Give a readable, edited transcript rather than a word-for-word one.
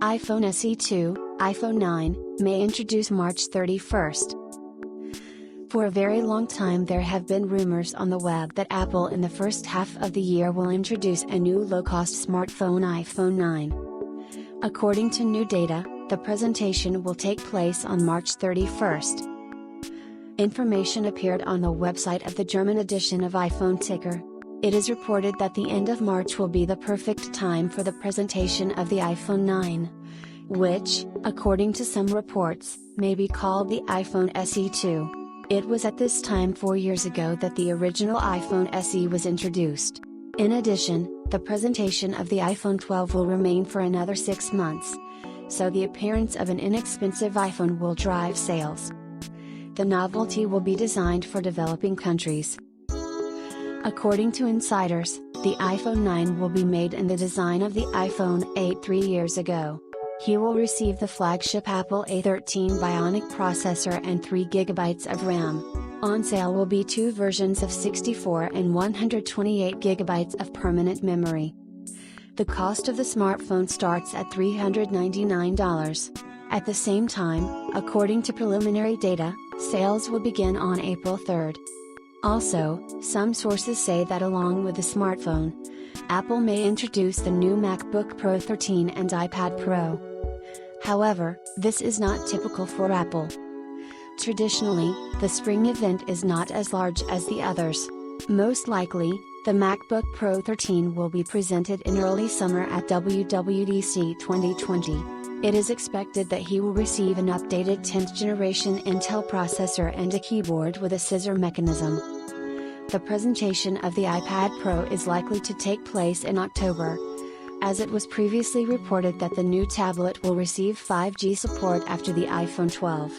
iPhone SE2, iPhone 9, may introduce March 31st. For a very long time there have been rumors on the web that Apple in the first half of the year will introduce a new low-cost smartphone iPhone 9. According to new data, the presentation will take place on March 31st. Information appeared on the website of the German edition of iPhone Ticker. It is reported that the end of March will be the perfect time for the presentation of the iPhone 9, which, according to some reports, may be called the iPhone SE2. It was at this time 4 years ago that the original iPhone SE was introduced. In addition, the presentation of the iPhone 12 will remain for another 6 months, so the appearance of an inexpensive iPhone will drive sales. The novelty will be designed for developing countries. According to insiders, the iPhone 9 will be made in the design of the iPhone 8 3 years ago. He will receive the flagship Apple A13 Bionic processor and 3GB of RAM. On sale will be 2 versions of 64 and 128GB of permanent memory. The cost of the smartphone starts at $399. At the same time, according to preliminary data, sales will begin on April 3rd. Also, some sources say that along with the smartphone, Apple may introduce the new MacBook Pro 13 and iPad Pro. However, this is not typical for Apple. Traditionally, the spring event is not as large as the others. Most likely, the MacBook Pro 13 will be presented in early summer at WWDC 2020. It is expected that he will receive an updated 10th generation Intel processor and a keyboard with a scissor mechanism. The presentation of the iPad Pro is likely to take place in October, as it was previously reported that the new tablet will receive 5G support after the iPhone 12.